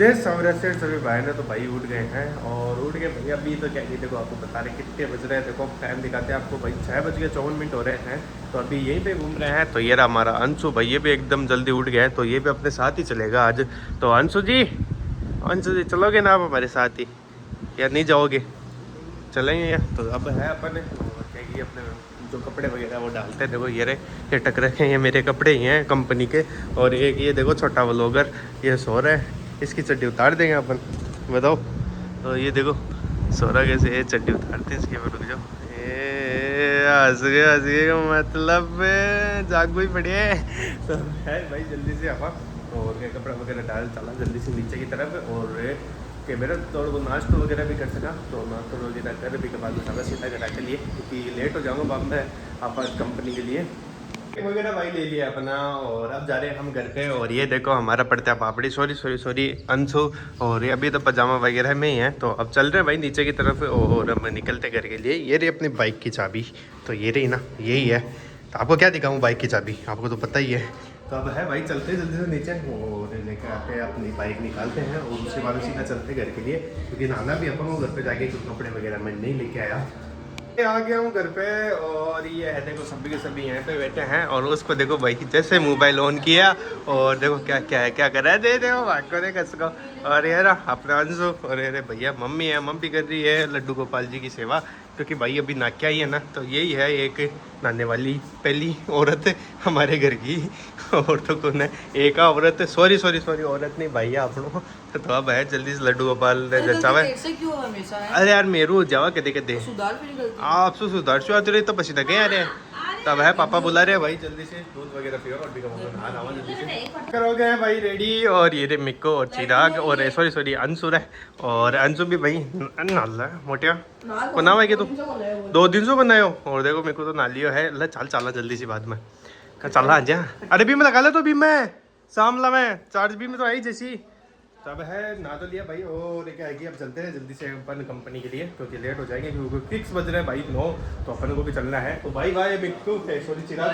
जैसे सवेरे से सभी भाई ने तो भाई उठ गए हैं और उठ गए भैया अभी तो क्या देखो आपको बता रहे कितने बज रहे हैं। देखो टाइम दिखाते हैं आपको भाई 6:54 हो रहे हैं। तो अभी यहीं पे घूम रहे हैं। तो ये रहा हमारा अंशु भाई, ये भी एकदम जल्दी उठ गया है तो ये भी अपने साथ ही चलेगा आज। तो अंशु जी चलोगे ना आप हमारे साथ ही या नहीं जाओगे? चलेंगे या तो अब है अपन क्या कि अपने जो कपड़े वगैरह वो डालते हैं। देखो ये टक रखे हैं, ये मेरे कपड़े ही हैं कंपनी के। और एक ये देखो छोटा व्लॉगर ये सो रहा है, इसकी चड्डी उतार देंगे अपन, बताओ। तो ये देखो सो रहा कैसे, ये चड्डी उतारते हैं इसके ऊपर। रुक जाओ, ये हंस गए का मतलब जाग ही पड़ी है। तो है भाई जल्दी से अपन और क्या कपड़ा वगैरह डाल चला जल्दी से नीचे की तरफ। और कि मेरा थोड़ा वो नाश्ता वगैरह भी कर सका तो नाश्ता वगैरह कर भी के बाद में सीधा घर के लिए, क्योंकि लेट हो जाऊँगा बाद में आप कंपनी के लिए वगैरह भाई ले लिया अपना। और अब जा रहे हैं हम घर पे। और ये देखो हमारा पड़ता पापड़ी, सॉरी अंशु। और ये अभी तो पजामा वगैरह में ही है। तो अब चल रहे हैं भाई नीचे की तरफ और अब निकलते घर के लिए। ये रही अपनी बाइक की चाबी, तो ये रही ना, यही है। तो आपको क्या दिखाऊँ बाइक की चाबी, आपको तो पता ही है। तो अब है भाई चलते जल्दी से नीचे और लेकर आते हैं अपनी बाइक निकालते हैं और उसके बाद सीधा चलते घर के लिए, क्योंकि नहाना भी अपन को घर पे जाके कुछ कपड़े वगैरह मैं नहीं लेके आया। आ गया हूँ घर पे और ये है देखो सभी के सभी यहाँ पे बैठे हैं। और उसको देखो भाई जैसे मोबाइल ऑन किया और देखो क्या क्या है, क्या कर रहा है, दे देखो भाग को देख कसको। और ये रहा अपना अंशु और अरे भैया मम्मी है, मम्मी कर रही है लड्डू गोपाल जी की सेवा, क्योंकि भाई अभी नाक्या ही है ना। तो यही है एक नहाने वाली पहली औरत हमारे घर की। औरतों को न एक औरत, सॉरी औरत नहीं भाई आप लोग। तो अब है जल्दी से लड्डू गोपाल जचावे। अरे यार मेरू जावा कदे कदे आप सुधार शुरू रही तो पसी तक यार। तब है पापा बुला रहे हैं भाई जल्दी से दूध वगैरह पियो और भी नहा जल्दी से करोगे हैं भाई रेडी। और ये रे मिक्को और चिराग और सॉरी अंशु है। और अंशु भी भाई नाल है मोटिया को नाम है कि तुम 2 दिन से बनाए हो। और देखो मेरे को तो नालियो है ल चाल चाला जल्दी सी बाद में चल आ जा। अरे भी मैं लगा ले तो भी मैं शामला में चार्ज भी में तो आई जैसी। तब है ना तो लिया भाई और क्या है कि अब चलते हैं जल्दी से अपन कंपनी के लिए, क्योंकि लेट हो जाएंगे क्योंकि 6 बज रहे हैं भाई 9। तो अपन को भी चलना है। तो भाई भाई मिक्कू सॉरी चिराग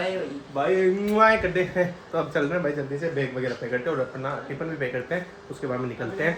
भाई करते हैं। तो अब चल रहे हैं भाई जल्दी से, बैग वगैरह पे करते हैं और अपना टिफिन भी पे करते हैं, उसके बाद में निकलते हैं।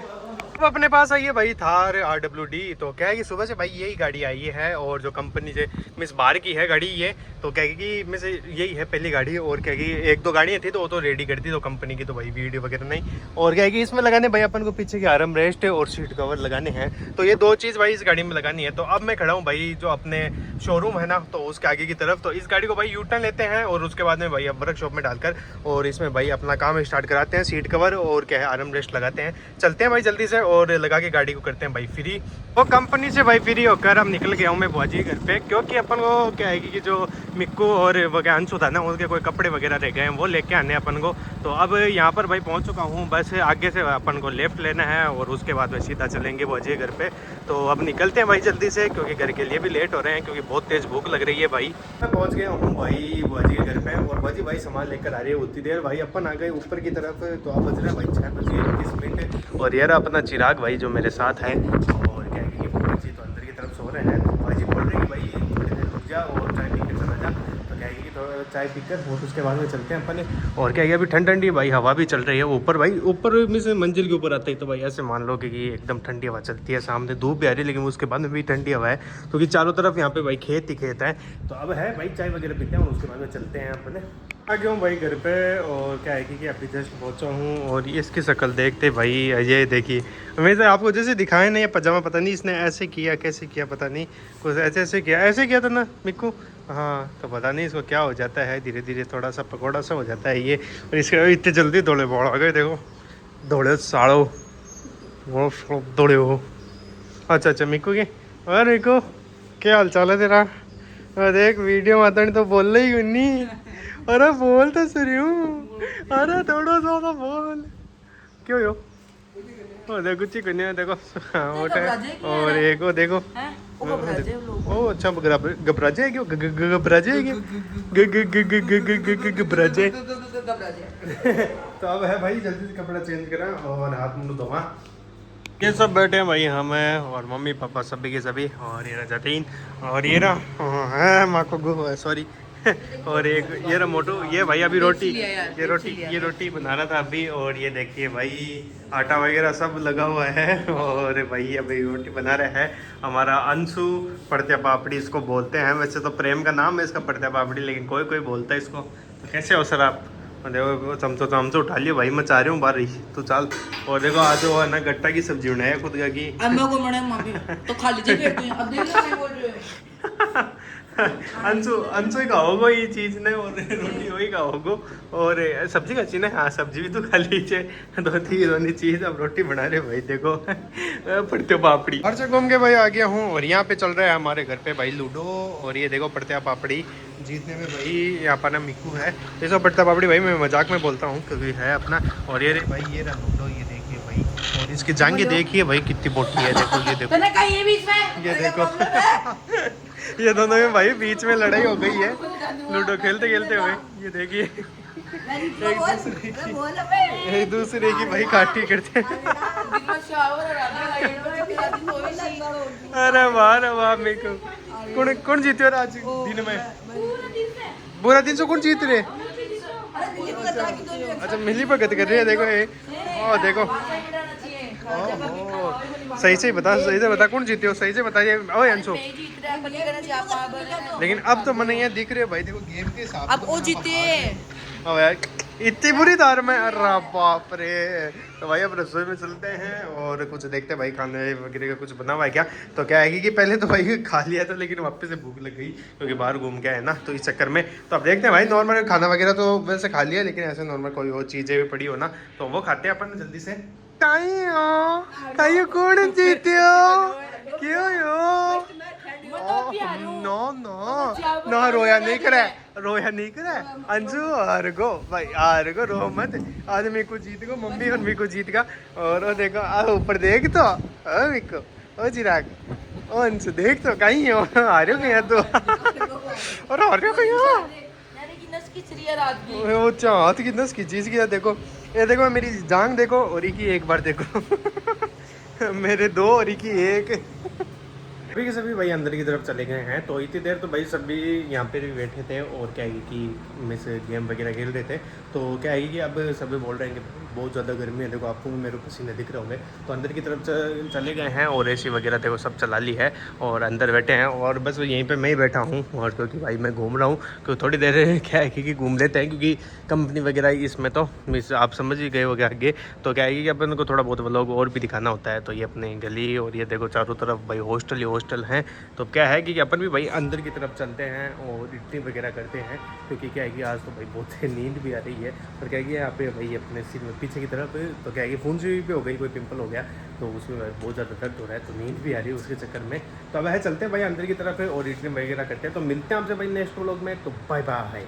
अब अपने पास आई है भाई थार RWD। तो क्या है कि सुबह से भाई यही गाड़ी आई है और जो कंपनी से मिस बार की है गाड़ी ये। तो क्या है कि मिस यही है पहली गाड़ी। और क्या है कि 1-2 गाड़ियाँ थी तो वो तो रेडी कर दी तो कंपनी की, तो भाई वीडियो वगैरह नहीं। और क्या है कि इसमें लगाने भाई अपन को पीछे की आर्म रेस्ट और सीट कवर लगाने हैं। तो ये 2 चीज़ भाई इस गाड़ी में लगानी है। तो अब मैं खड़ा हूँ भाई जो अपने शोरूम है ना, तो उसके आगे की तरफ। तो इस गाड़ी को भाई U-टर्न लेते हैं और उसके बाद में भाई अब वर्कशॉप में डालकर और इसमें भाई अपना काम स्टार्ट कराते हैं, सीट कवर और क्या है आर्म रेस्ट लगाते हैं। चलते हैं भाई जल्दी से और लगा के गाड़ी को करते हैं भाई फ्री। वो कंपनी से भाई फ्री होकर हम निकल गया हूँ मैं बुआजी घर पे, क्योंकि अपन को क्या है कि जो मिक्कू और अंशु था ना उनके कोई कपड़े वगैरह रह गए हैं वो लेके आने अपन को। तो अब यहाँ पर भाई पहुँच चुका हूँ, बस आगे से अपन को लेफ्ट लेना है और उसके बाद में सीधा चलेंगे बुआजी घर पे। तो अब निकलते हैं भाई जल्दी से, क्योंकि घर के लिए भी लेट हो रहे हैं, क्योंकि बहुत तेज़ भूख लग रही है भाई। मैं पहुँच गया हूँ भाई बुआजी के घर पे और बुआजी भाई सामान लेकर आ रही है उतनी देर। भाई अपन आ गए ऊपर की तरफ। तो अब बज रहे हैं भाई 6:21। और यार अपना चिराग भाई जो मेरे साथ है और क्या है कि भाजी तो अंदर की तरफ सो रहे हैं। तो भाजी बोल रहे हैं कि भाई थोड़ी देर रुक जा और चाय पी कर चला जा। तो क्या है कि थोड़ा चाय पीकर और उसके बाद में चलते हैं अपन। और क्या है अभी ठंडी ठंडी भाई हवा भी चल रही है ऊपर भाई, ऊपर में से मंजिल के ऊपर आते ही तो भाई ऐसे मान लो कि एकदम ठंडी हवा चलती है। सामने धूप भी आ रही है लेकिन उसके बाद में भी ठंडी हवा है, क्योंकि चारों तरफ यहाँ पे भाई खेत ही खेत है। तो अब है भाई चाय वगैरह पीते हैं और उसके बाद में चलते हैं अपने। आ गया हूँ भाई घर पे और क्या है कि अभी जस्ट पहुँचा हूँ और ये इसकी शक्ल देखते भाई ये देखिए। मैं तो आपको जैसे दिखाया नहीं है पजामा, पता नहीं इसने ऐसे किया कैसे किया, पता नहीं कुछ ऐसे किया था ना मिक्कू। हाँ तो पता नहीं इसको क्या हो जाता है, धीरे धीरे थोड़ा सा पकौड़ा सा हो जाता है ये। और इसके इतने जल्दी दौड़े बोड़ आ गए, देखो दौड़े साड़ो वो दौड़े हो। अच्छा मिक्कू के और मिक्कू क्या हाल चाल है तेरा? देख वीडियो माता तो बोल रही हूँ नहीं। अरे बोल तो सही हूँ, अरे थोड़ा सा तो बोल क्यों हो। ओ देखो कुछ ही नहीं देखो मोटा है और एक वो देखो ओ अच्छा घबरा जाए क्यों घबरा जाएगी घबरा जाए। तो अब है भाई जल्दी से कपड़ा चेंज करा और हाथ मुंह धोवा। ये सब बैठे हैं भाई हमें और मम्मी पापा सभी के सभी। और ये रहा जतीन और ये रहा है माँ को सॉरी और एक ये रहा मोटू, ये भाई अभी ये रोटी बना रहा था अभी। और ये देखिए भाई आटा वगैरह सब लगा हुआ है। और भाई अभी रोटी बना रहे हैं हमारा अंशु। पड़त्या पापड़ी इसको बोलते हैं, वैसे तो प्रेम का नाम है इसका पड़त्या पापड़ी, लेकिन कोई कोई बोलता है इसको। तो कैसे हो सर आप? और देखो चमचो उठा लियो भाई, मैं चाह रही हूँ बारिश तो चल। और देखो आज वो है ना गट्टा की सब्जी बनाई है खुद का की। तो खा लीजिए अंशु अंशु ही खाओगो ये चीज ने, और रोटी वही खाओगो। और सब्जी खाची ना, हाँ सब्जी भी तो खा लीजिए। दोनों चीज अब रोटी बना रहे भाई देखो। पड़ते पापड़ी हर जगह घूम के भाई आ गया हूँ। और यहाँ पे चल रहा है हमारे घर पे भाई लूडो। और ये देखो पड़ते पापड़ी जीतने में भाई यहाँ पर ना मिक्कू है। ये सब पड़ता पापड़ी भाई मैं मजाक में बोलता हूँ क्योंकि है अपना। और ये भाई ये रहा लूडो, ये देखिए भाई। और इसकी जांघें देखिए भाई कितनी मोटी है, देखो ये देखो ये देखो। ये दोनों में भाई बीच में लड़ाई हो गई है लूडो खेलते खेलते हुए। ये देखिए एक दूसरे की भाई काटी करते। अरे वाह मेरे को कौन जीते और आज दिन में पूरा दिन से कौन जीत रहे? अच्छा मिली भगत कर रही है देखो ये। ओ देखो सही से बता कौन जीते हो, सही से बताइए। ओए अंशु लेकिन अब तो मैंने ये दिख रहे भाई देखो गेम के हिसाब अब वो जीते। अब यार इतनी बुरी दार में, अरे बाप रे। तो भाई अब रसोई में चलते हैं और कुछ देखते हैं भाई खाने वगैरह का कुछ बना हुआ है क्या। तो क्या है कि पहले तो भाई खा लिया था लेकिन वापस से भूख लग गई क्योंकि बाहर घूम के है ना, तो इस चक्कर में तो अब देखते हैं भाई। नॉर्मल खाना वगैरह तो वैसे खा लिया, लेकिन ऐसे नॉर्मल कोई और चीज़ें भी पड़ी हो ना तो वो खाते हैं अपन जल्दी से। कौन जीते हो क्यों हो? नो रोया नहीं करे अंशु। आर गो भाई आर गो रो मत। आज मेरे को जीत गो मम्मी और मेरे को जीत गा। और वो देखो ऊपर देख तो मेरे को ओ चिराग ओ अंशु देख तो कहीं हो आ रहे हो कहीं तो। और आ रहे हो कहीं वो चाहत की नस की चीज की देखो। ये देखो मेरी जांग देखो और की एक बार देखो। मेरे दो और की एक। अभी के सभी भाई अंदर की तरफ चले गए हैं। तो इतनी देर तो भाई सभी यहाँ पे भी बैठे थे और क्या है कि में से गेम वगैरह खेल रहे थे। तो क्या है कि अब सभी बोल रहे हैं कि बहुत ज़्यादा गर्मी है, देखो आपको मेरे पसीने दिख रहे होंगे। तो अंदर की तरफ चले गए हैं और एसी वगैरह देखो सब चला ली है और अंदर बैठे हैं। और बस यहीं पर मैं ही बैठा हूँ और क्योंकि भाई मैं घूम रहा हूँ क्योंकि थोड़ी देर क्या है कि घूम लेते हैं क्योंकि कंपनी वगैरह इसमें तो आप समझ ही गए होगे आगे। तो क्या है कि अपन को थोड़ा बहुत व्लॉग और भी दिखाना होता है। तो ये अपने गली और ये देखो चारों तरफ भाई हॉस्टल हैं। तो क्या है कि अपन भी भाई अंदर की तरफ चलते हैं और इतनी वगैरह करते हैं क्योंकि क्या है कि आज तो भाई बहुत नींद भी आ रही है। और क्या है कि यहाँ पे भाई अपने सिर में पीछे की तरफ तो क्या है कि फुंसी भी हो गई, कोई पिंपल हो गया तो उसमें बहुत ज़्यादा दर्द हो रहा है, तो नींद भी आ रही है उसके चक्कर में। तो अब है चलते हैं भाई अंदर की तरफ और इतने वगैरह करते हैं। तो मिलते हैं आपसे भाई नेक्स्ट व्लॉग में। तो बाय बाय।